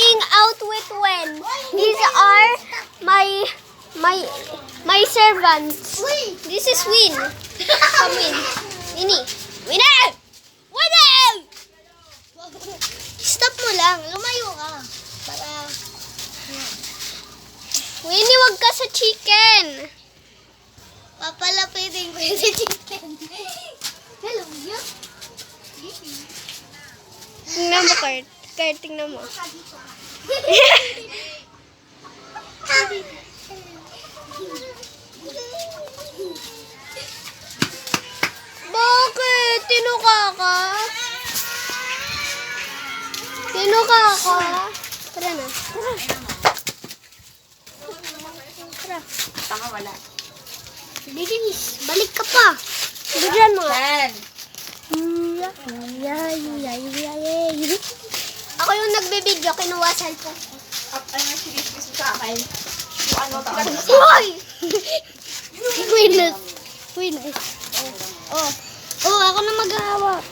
hanging out with Wen. These are my servants. This is Win. Come Win. Winnie. Winnie! Winnie! Stop mo lang. Lumayo ka. Para... Winnie, wag ka sa chicken. Papalapitin ko yung chicken. Hello, you. Tingnan mo, Kurt. Kurt, tingnan mo. Bakit? Tinuka ka? Tinuka ka? Tara na. Tara. Tanga wala. Bilis, balik ka pa. Bigyan mo. Yan. Ako yung nagbe-video, kinuha cellphone. Ano yung sinis sa akin? Yung ano ka? Hoy! Witness. Witness. Oh, ako na mag-hawak.